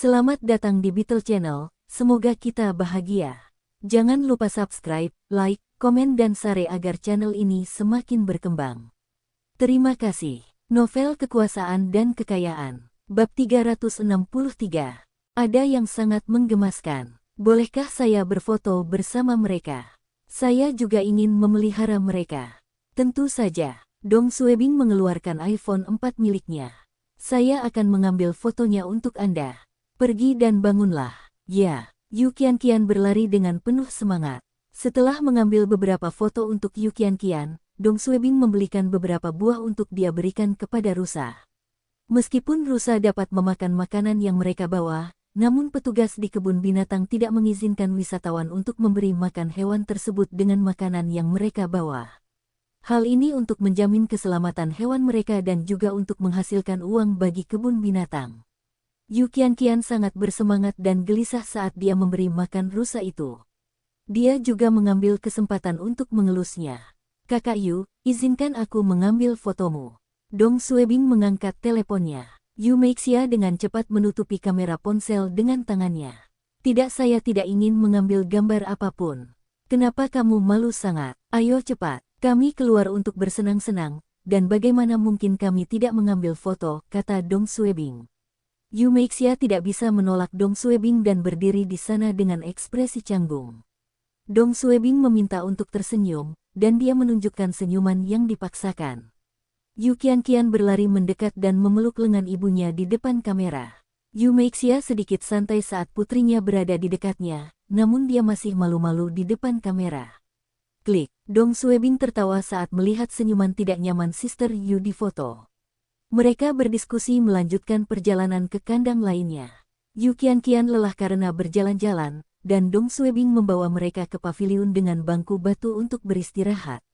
Selamat datang di Beetle Channel, semoga kita bahagia. Jangan lupa subscribe, like, komen dan share agar channel ini semakin berkembang. Terima kasih. Novel Kekuasaan dan Kekayaan, Bab 363. Ada yang sangat menggemaskan. Bolehkah saya berfoto bersama mereka? Saya juga ingin memelihara mereka. Tentu saja. Dong Suebing mengeluarkan iPhone 4 miliknya. Saya akan mengambil fotonya untuk Anda. Pergi dan bangunlah. Ya, Yu Qianqian berlari dengan penuh semangat. Setelah mengambil beberapa foto untuk Yu Qianqian, Dong Suebing membelikan beberapa buah untuk dia berikan kepada rusa. Meskipun rusa dapat memakan makanan yang mereka bawa, namun petugas di kebun binatang tidak mengizinkan wisatawan untuk memberi makan hewan tersebut dengan makanan yang mereka bawa. Hal ini untuk menjamin keselamatan hewan mereka dan juga untuk menghasilkan uang bagi kebun binatang. Yu Qianqian sangat bersemangat dan gelisah saat dia memberi makan rusa itu. Dia juga mengambil kesempatan untuk mengelusnya. Kakak Yu, izinkan aku mengambil fotomu. Dong Suebing mengangkat teleponnya. Yu Meixia dengan cepat menutupi kamera ponsel dengan tangannya. Tidak, saya tidak ingin mengambil gambar apapun. Kenapa kamu malu sangat? Ayo cepat, kami keluar untuk bersenang-senang, dan bagaimana mungkin kami tidak mengambil foto, kata Dong Suebing. Yu Meixia tidak bisa menolak Dong Suebing dan berdiri di sana dengan ekspresi canggung. Dong Suebing meminta untuk tersenyum, dan dia menunjukkan senyuman yang dipaksakan. Yu Qianqian berlari mendekat dan memeluk lengan ibunya di depan kamera. Yu Meixia sedikit santai saat putrinya berada di dekatnya, namun dia masih malu-malu di depan kamera. Klik, Dong Suebing tertawa saat melihat senyuman tidak nyaman Sister Yu di foto. Mereka berdiskusi melanjutkan perjalanan ke kandang lainnya. Yu Qianqian lelah karena berjalan-jalan, dan Dong Suebing membawa mereka ke paviliun dengan bangku batu untuk beristirahat.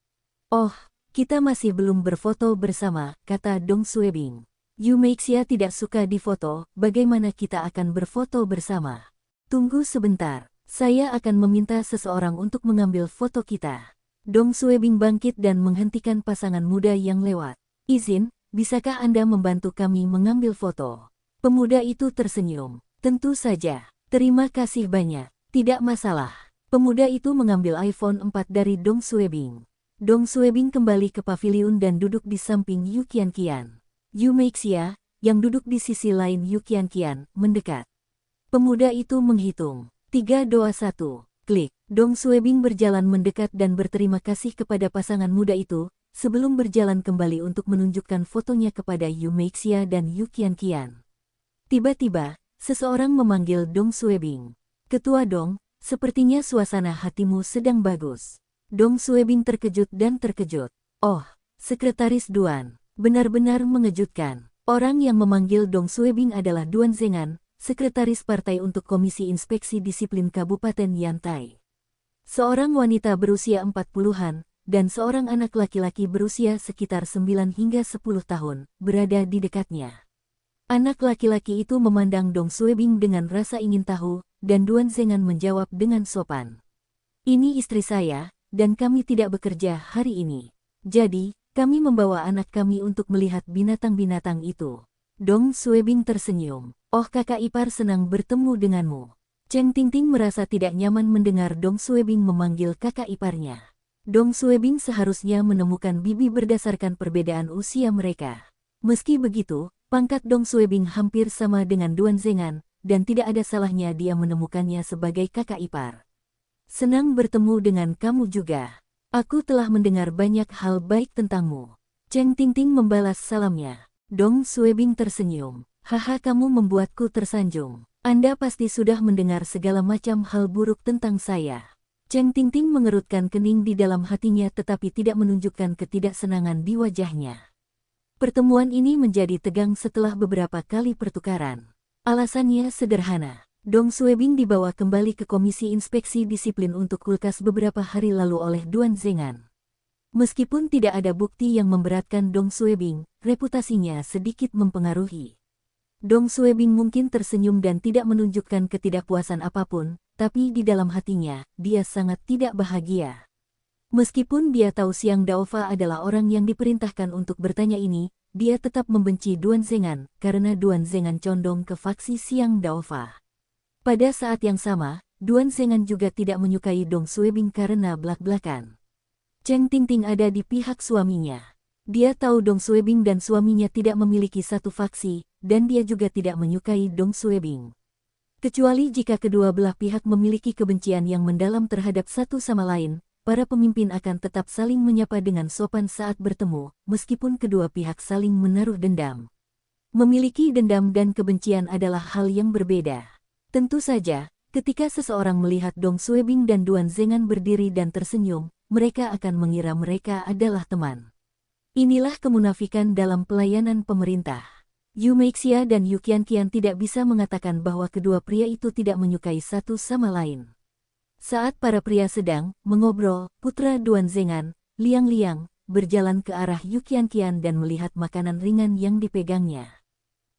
Oh, kita masih belum berfoto bersama, kata Dong Suebing. Yu Meixia tidak suka difoto, bagaimana kita akan berfoto bersama? Tunggu sebentar, saya akan meminta seseorang untuk mengambil foto kita. Dong Suebing bangkit dan menghentikan pasangan muda yang lewat. Izin, bisakah Anda membantu kami mengambil foto? Pemuda itu tersenyum. Tentu saja. Terima kasih banyak. Tidak masalah. Pemuda itu mengambil iPhone 4 dari Dong Suebing. Dong Suebing kembali ke paviliun dan duduk di samping Yu Qianqian. Yu Meixia, yang duduk di sisi lain Yu Qianqian, mendekat. Pemuda itu menghitung. 3, 2, 1. Klik. Dong Suebing berjalan mendekat dan berterima kasih kepada pasangan muda itu, sebelum berjalan kembali untuk menunjukkan fotonya kepada Yu Meixia dan Yu Qianqian. Tiba-tiba, seseorang memanggil Dong Suebing. Ketua Dong, sepertinya suasana hatimu sedang bagus. Dong Suebing terkejut dan terkejut. Oh, Sekretaris Duan, benar-benar mengejutkan. Orang yang memanggil Dong Suebing adalah Duan Zhengan, Sekretaris Partai untuk Komisi Inspeksi Disiplin Kabupaten Yantai. Seorang wanita berusia 40-an, dan seorang anak laki-laki berusia sekitar 9 hingga 10 tahun, berada di dekatnya. Anak laki-laki itu memandang Dong Suebing dengan rasa ingin tahu, dan Duan Zhengan menjawab dengan sopan. Ini istri saya, dan kami tidak bekerja hari ini. Jadi, kami membawa anak kami untuk melihat binatang-binatang itu. Dong Suebing tersenyum. Oh, kakak ipar senang bertemu denganmu. Cheng Tingting merasa tidak nyaman mendengar Dong Suebing memanggil kakak iparnya. Dong Suebing seharusnya menemukan bibi berdasarkan perbedaan usia mereka. Meski begitu, pangkat Dong Suebing hampir sama dengan Duan Zhengan, dan tidak ada salahnya dia menemukannya sebagai kakak ipar. Senang bertemu dengan kamu juga. Aku telah mendengar banyak hal baik tentangmu. Cheng Tingting membalas salamnya. Dong Suebing tersenyum. Haha, kamu membuatku tersanjung. Anda pasti sudah mendengar segala macam hal buruk tentang saya. Cheng Tingting mengerutkan kening di dalam hatinya tetapi tidak menunjukkan ketidaksenangan di wajahnya. Pertemuan ini menjadi tegang setelah beberapa kali pertukaran. Alasannya sederhana. Dong Suebing dibawa kembali ke Komisi Inspeksi Disiplin untuk kulkas beberapa hari lalu oleh Duan Zhengan. Meskipun tidak ada bukti yang memberatkan Dong Suebing, reputasinya sedikit mempengaruhi. Dong Suebing mungkin tersenyum dan tidak menunjukkan ketidakpuasan apapun, tapi di dalam hatinya, dia sangat tidak bahagia. Meskipun dia tahu Xiang Daofa adalah orang yang diperintahkan untuk bertanya ini, dia tetap membenci Duan Zhengan karena Duan Zhengan condong ke faksi Xiang Daofa. Pada saat yang sama, Duan Zhengan juga tidak menyukai Dong Suebing karena belak-belakan. Cheng Tingting ada di pihak suaminya. Dia tahu Dong Suebing dan suaminya tidak memiliki satu faksi, dan dia juga tidak menyukai Dong Suebing. Kecuali jika kedua belah pihak memiliki kebencian yang mendalam terhadap satu sama lain, para pemimpin akan tetap saling menyapa dengan sopan saat bertemu, meskipun kedua pihak saling menaruh dendam. Memiliki dendam dan kebencian adalah hal yang berbeda. Tentu saja, ketika seseorang melihat Dong Suebing dan Duan Zhengan berdiri dan tersenyum, mereka akan mengira mereka adalah teman. Inilah kemunafikan dalam pelayanan pemerintah. Yu Meixia dan Yu Qianqian tidak bisa mengatakan bahwa kedua pria itu tidak menyukai satu sama lain. Saat para pria sedang mengobrol, putra Duan Zhengan, Liang Liang, berjalan ke arah Yu Qianqian dan melihat makanan ringan yang dipegangnya.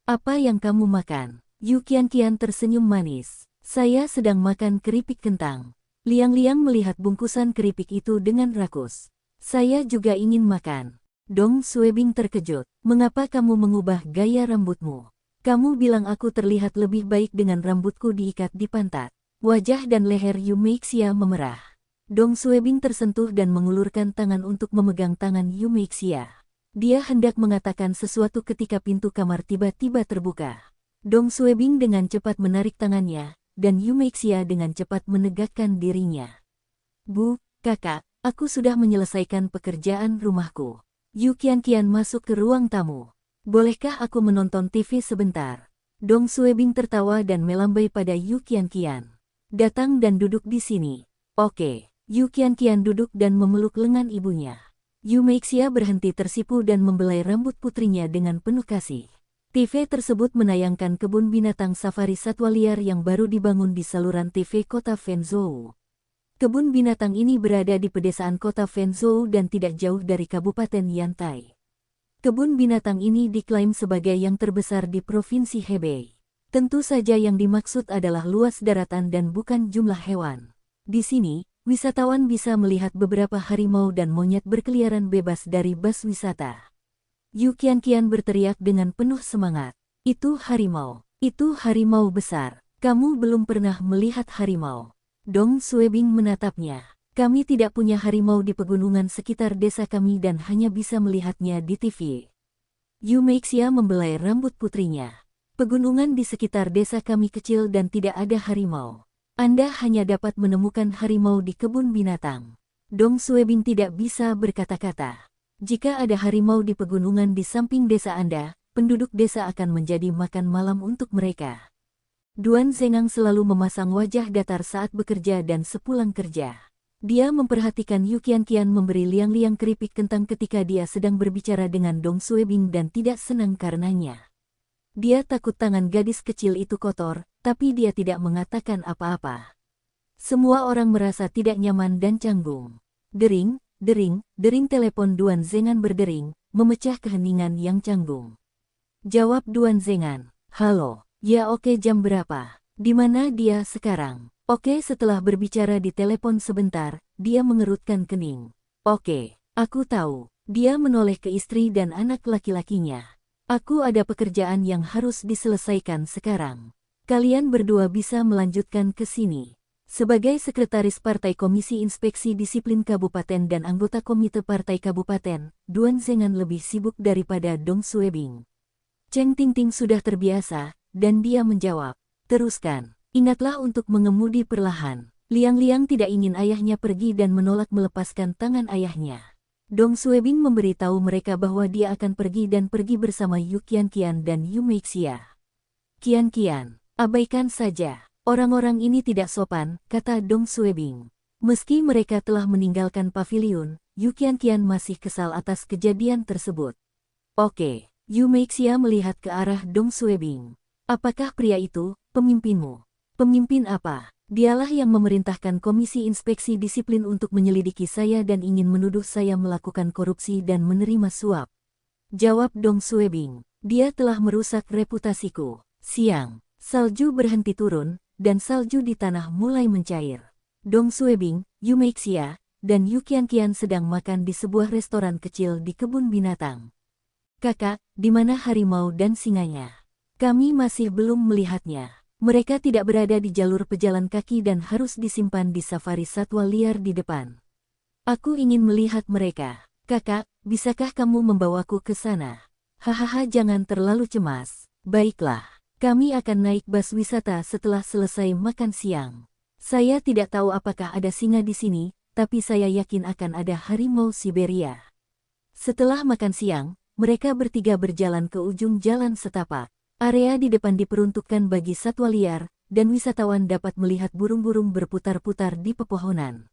"Apa yang kamu makan?" Yu Qianqian tersenyum manis. "Saya sedang makan keripik kentang." Liang Liang melihat bungkusan keripik itu dengan rakus. "Saya juga ingin makan." Dong Suebing terkejut. "Mengapa kamu mengubah gaya rambutmu? Kamu bilang aku terlihat lebih baik dengan rambutku diikat di pantat." Wajah dan leher Yu Meixia memerah. Dong Suebing tersentuh dan mengulurkan tangan untuk memegang tangan Yu Meixia. Dia hendak mengatakan sesuatu ketika pintu kamar tiba-tiba terbuka. Dong Suebing dengan cepat menarik tangannya, dan Yu Meixia dengan cepat menegakkan dirinya. "Bu, kakak, aku sudah menyelesaikan pekerjaan rumahku." Yu Qianqian masuk ke ruang tamu. "Bolehkah aku menonton TV sebentar?" Dong Suebing tertawa dan melambai pada Yu Qianqian. "Datang dan duduk di sini." "Oke." Yu Qianqian duduk dan memeluk lengan ibunya. Yu Meixia berhenti tersipu dan membelai rambut putrinya dengan penuh kasih. TV tersebut menayangkan kebun binatang safari satwa liar yang baru dibangun di saluran TV kota Fenzhou. Kebun binatang ini berada di pedesaan kota Fenzhou dan tidak jauh dari Kabupaten Yantai. Kebun binatang ini diklaim sebagai yang terbesar di Provinsi Hebei. Tentu saja yang dimaksud adalah luas daratan dan bukan jumlah hewan. Di sini, wisatawan bisa melihat beberapa harimau dan monyet berkeliaran bebas dari bus wisata. Yu Qianqian berteriak dengan penuh semangat. "Itu harimau! Itu harimau besar! Kamu belum pernah melihat harimau." Dong Suebing menatapnya. "Kami tidak punya harimau di pegunungan sekitar desa kami dan hanya bisa melihatnya di TV." Yu Meixia membelai rambut putrinya. "Pegunungan di sekitar desa kami kecil dan tidak ada harimau. Anda hanya dapat menemukan harimau di kebun binatang." Dong Suebing tidak bisa berkata-kata. "Jika ada harimau di pegunungan di samping desa Anda, penduduk desa akan menjadi makan malam untuk mereka." Duan Zhengan selalu memasang wajah datar saat bekerja dan sepulang kerja. Dia memperhatikan Yu Qianqian memberi Liang Liang keripik kentang ketika dia sedang berbicara dengan Dong Suebing dan tidak senang karenanya. Dia takut tangan gadis kecil itu kotor, tapi dia tidak mengatakan apa-apa. Semua orang merasa tidak nyaman dan canggung. Dering, dering, dering telepon Duan Zhengan berdering, memecah keheningan yang canggung. Jawab Duan Zhengan. "Halo. Ya oke, jam berapa? Di mana dia sekarang?" "Oke." Setelah berbicara di telepon sebentar, dia mengerutkan kening. "Oke, aku tahu." Dia menoleh ke istri dan anak laki-lakinya. "Aku ada pekerjaan yang harus diselesaikan sekarang. Kalian berdua bisa melanjutkan ke sini." Sebagai sekretaris Partai Komisi Inspeksi Disiplin Kabupaten dan anggota Komite Partai Kabupaten, Duan Zhengan lebih sibuk daripada Dong Suebing. Cheng Tingting sudah terbiasa, dan dia menjawab, "Teruskan. Ingatlah untuk mengemudi perlahan." Liang Liang tidak ingin ayahnya pergi dan menolak melepaskan tangan ayahnya. Dong Suebing memberitahu mereka bahwa dia akan pergi dan pergi bersama Yu Qianqian dan Yu Meixia. "Qianqian, abaikan saja. Orang-orang ini tidak sopan," kata Dong Suebing. Meski mereka telah meninggalkan paviliun, Yu Qianqian masih kesal atas kejadian tersebut. "Oke." Yu Meixia melihat ke arah Dong Suebing. "Apakah pria itu pemimpinmu?" "Pemimpin apa? Dialah yang memerintahkan Komisi Inspeksi Disiplin untuk menyelidiki saya dan ingin menuduh saya melakukan korupsi dan menerima suap," jawab Dong Suebing. "Dia telah merusak reputasiku." Siang, salju berhenti turun, dan salju di tanah mulai mencair. Dong Suebing, Yu Meixia, dan Yu Qianqian sedang makan di sebuah restoran kecil di kebun binatang. Kakak, di mana harimau dan singanya? Kami masih belum melihatnya. Mereka tidak berada di jalur pejalan kaki dan harus disimpan di safari satwa liar di depan. Aku ingin melihat mereka. Kakak, bisakah kamu membawaku ke sana? Hahaha, jangan terlalu cemas. Baiklah, kami akan naik bus wisata setelah selesai makan siang. Saya tidak tahu apakah ada singa di sini, tapi saya yakin akan ada harimau Siberia. Setelah makan siang, mereka bertiga berjalan ke ujung jalan setapak. Area di depan diperuntukkan bagi satwa liar, dan wisatawan dapat melihat burung-burung berputar-putar di pepohonan.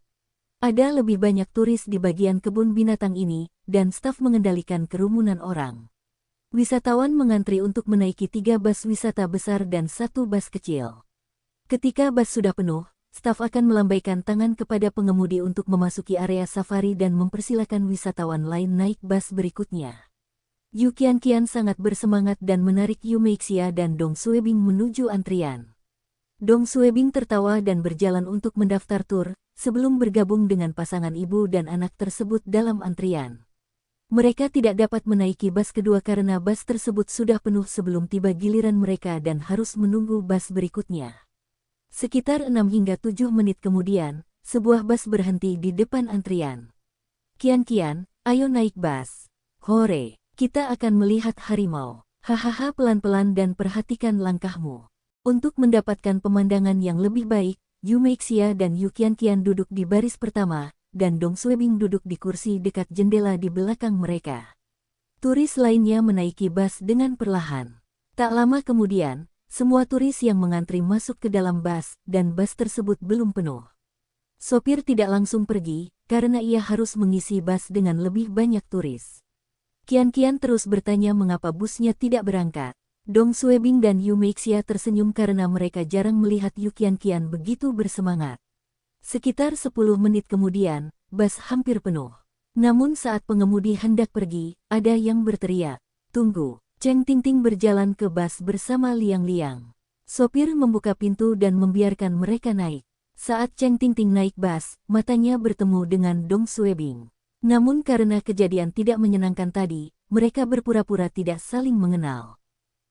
Ada lebih banyak turis di bagian kebun binatang ini, dan staf mengendalikan kerumunan orang. Wisatawan mengantri untuk menaiki 3 bus wisata besar dan 1 bus kecil. Ketika bus sudah penuh, staf akan melambaikan tangan kepada pengemudi untuk memasuki area safari dan mempersilakan wisatawan lain naik bus berikutnya. Yu Qianqian sangat bersemangat dan menarik Yu Meixia dan Dong Suebing menuju antrian. Dong Suebing tertawa dan berjalan untuk mendaftar tur, sebelum bergabung dengan pasangan ibu dan anak tersebut dalam antrian. Mereka tidak dapat menaiki bus kedua karena bus tersebut sudah penuh sebelum tiba giliran mereka dan harus menunggu bus berikutnya. Sekitar 6 hingga 7 menit kemudian, sebuah bus berhenti di depan antrian. Qianqian, ayo naik bus. Hore! Kita akan melihat harimau. Hahaha, pelan-pelan dan perhatikan langkahmu. Untuk mendapatkan pemandangan yang lebih baik, Yu Meixia dan Yu Qianqian duduk di baris pertama, dan Dong Suebing duduk di kursi dekat jendela di belakang mereka. Turis lainnya menaiki bus dengan perlahan. Tak lama kemudian, semua turis yang mengantri masuk ke dalam bus, dan bus tersebut belum penuh. Sopir tidak langsung pergi, karena ia harus mengisi bus dengan lebih banyak turis. Qianqian terus bertanya mengapa busnya tidak berangkat. Dong Suebing dan Yu Meixia tersenyum karena mereka jarang melihat Yu Qianqian begitu bersemangat. Sekitar 10 menit kemudian, bus hampir penuh. Namun saat pengemudi hendak pergi, ada yang berteriak, "Tunggu!" Cheng Tingting berjalan ke bus bersama Liang Liang. Sopir membuka pintu dan membiarkan mereka naik. Saat Cheng Tingting naik bus, matanya bertemu dengan Dong Suebing. Namun karena kejadian tidak menyenangkan tadi, mereka berpura-pura tidak saling mengenal.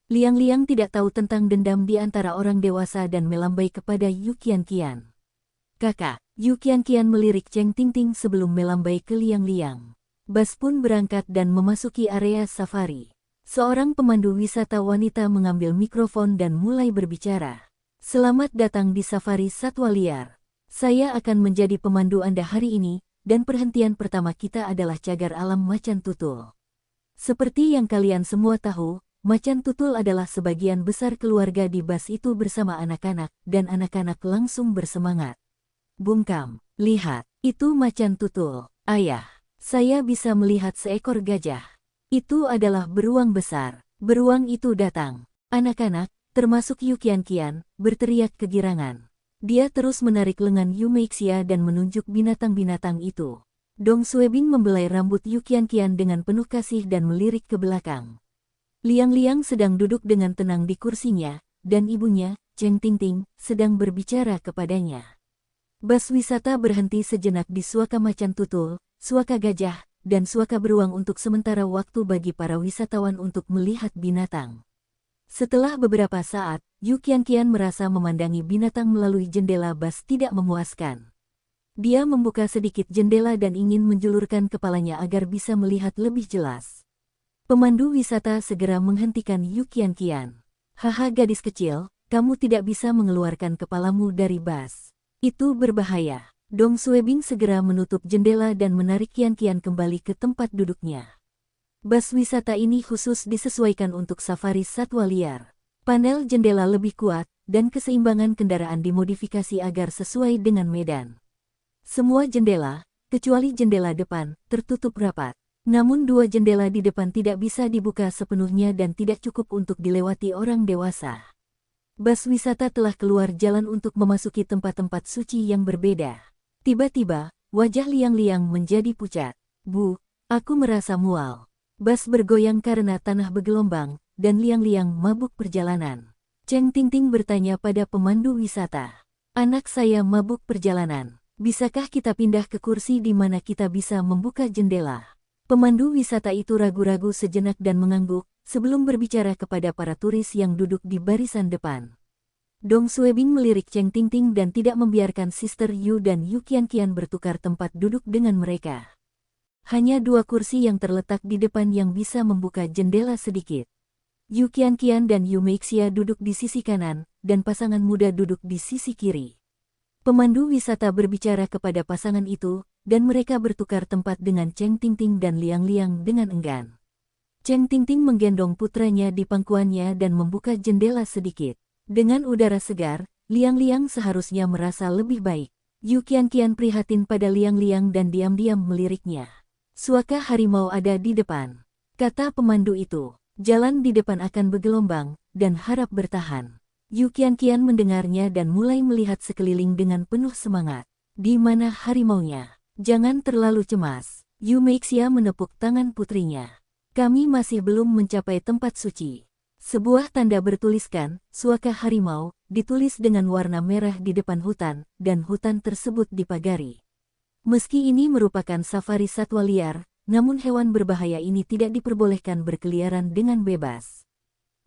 Liang Liang tidak tahu tentang dendam di antara orang dewasa dan melambai kepada Yu Qianqian. "Kakak," Yu Qianqian melirik Cheng Tingting sebelum melambai ke Liang Liang. Bus pun berangkat dan memasuki area safari. Seorang pemandu wisata wanita mengambil mikrofon dan mulai berbicara. "Selamat datang di safari satwa liar. Saya akan menjadi pemandu Anda hari ini, dan perhentian pertama kita adalah cagar alam macan tutul. Seperti yang kalian semua tahu, macan tutul adalah sebagian besar keluarga di bus itu bersama anak-anak, dan anak-anak langsung bersemangat. Bungkam, lihat, itu macan tutul. Ayah, saya bisa melihat seekor gajah. Itu adalah beruang besar. Beruang itu datang." Anak-anak, termasuk Yu Qianqian, berteriak kegirangan. Dia terus menarik lengan Yu Meixia dan menunjuk binatang-binatang itu. Dong Suebing membelai rambut Yu Qianqian dengan penuh kasih dan melirik ke belakang. Liang Liang sedang duduk dengan tenang di kursinya, dan ibunya, Cheng Tingting, sedang berbicara kepadanya. Bus wisata berhenti sejenak di suaka macan tutul, suaka gajah, dan suaka beruang untuk sementara waktu bagi para wisatawan untuk melihat binatang. Setelah beberapa saat, Yu Qianqian merasa memandangi binatang melalui jendela bus tidak memuaskan. Dia membuka sedikit jendela dan ingin menjulurkan kepalanya agar bisa melihat lebih jelas. Pemandu wisata segera menghentikan Yu Qianqian. "Haha, gadis kecil, kamu tidak bisa mengeluarkan kepalamu dari bus. Itu berbahaya." Dong Suebing segera menutup jendela dan menarik Qianqian kembali ke tempat duduknya. Bus wisata ini khusus disesuaikan untuk safari satwa liar. Panel jendela lebih kuat, dan keseimbangan kendaraan dimodifikasi agar sesuai dengan medan. Semua jendela, kecuali jendela depan, tertutup rapat. Namun 2 jendela di depan tidak bisa dibuka sepenuhnya dan tidak cukup untuk dilewati orang dewasa. Bus wisata telah keluar jalan untuk memasuki tempat-tempat suci yang berbeda. Tiba-tiba, wajah Liang Liang menjadi pucat. "Bu, aku merasa mual." Bus bergoyang karena tanah bergelombang, dan Liang Liang mabuk perjalanan. Cheng Tingting bertanya pada pemandu wisata. "Anak saya mabuk perjalanan. Bisakah kita pindah ke kursi di mana kita bisa membuka jendela?" Pemandu wisata itu ragu-ragu sejenak dan mengangguk, sebelum berbicara kepada para turis yang duduk di barisan depan. Dong Suebing melirik Cheng Tingting dan tidak membiarkan Sister Yu dan Yu Qianqian bertukar tempat duduk dengan mereka. Hanya 2 kursi yang terletak di depan yang bisa membuka jendela sedikit. Yu Qianqian dan Yu Meixia duduk di sisi kanan, dan pasangan muda duduk di sisi kiri. Pemandu wisata berbicara kepada pasangan itu, dan mereka bertukar tempat dengan Cheng Tingting dan Liang Liang dengan enggan. Cheng Tingting menggendong putranya di pangkuannya dan membuka jendela sedikit. Dengan udara segar, Liang Liang seharusnya merasa lebih baik. Yu Qianqian prihatin pada Liang Liang dan diam-diam meliriknya. Suaka harimau ada di depan, kata pemandu itu. Jalan di depan akan bergelombang, dan harap bertahan. Yu Qianqian mendengarnya dan mulai melihat sekeliling dengan penuh semangat. Di mana harimaunya? Jangan terlalu cemas. Yu Meixia menepuk tangan putrinya. Kami masih belum mencapai tempat suci. Sebuah tanda bertuliskan, Suaka Harimau, ditulis dengan warna merah di depan hutan, dan hutan tersebut dipagari. Meski ini merupakan safari satwa liar, namun hewan berbahaya ini tidak diperbolehkan berkeliaran dengan bebas.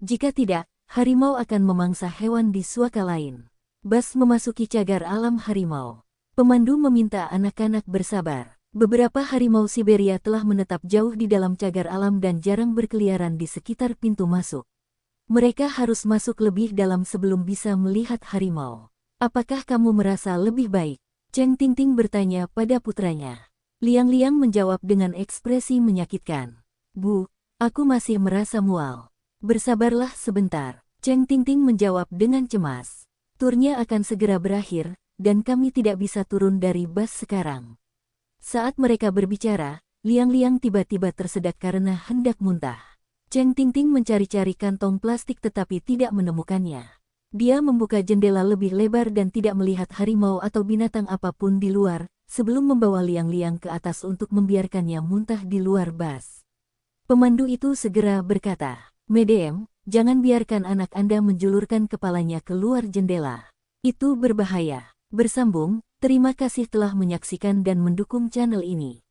Jika tidak, harimau akan memangsa hewan di suaka lain. Bas memasuki cagar alam harimau. Pemandu meminta anak-anak bersabar. Beberapa harimau Siberia telah menetap jauh di dalam cagar alam dan jarang berkeliaran di sekitar pintu masuk. Mereka harus masuk lebih dalam sebelum bisa melihat harimau. Apakah kamu merasa lebih baik? Cheng Tingting bertanya pada putranya. Liang Liang menjawab dengan ekspresi menyakitkan. Bu, aku masih merasa mual. Bersabarlah sebentar. Cheng Tingting menjawab dengan cemas. Turnya akan segera berakhir, dan kami tidak bisa turun dari bas sekarang. Saat mereka berbicara, Liang Liang tiba-tiba tersedak karena hendak muntah. Cheng Tingting mencari-cari kantong plastik tetapi tidak menemukannya. Dia membuka jendela lebih lebar dan tidak melihat harimau atau binatang apapun di luar, sebelum membawa Liang Liang ke atas untuk membiarkannya muntah di luar bas. Pemandu itu segera berkata, "Madam, jangan biarkan anak Anda menjulurkan kepalanya keluar jendela. Itu berbahaya." Bersambung, terima kasih telah menyaksikan dan mendukung channel ini.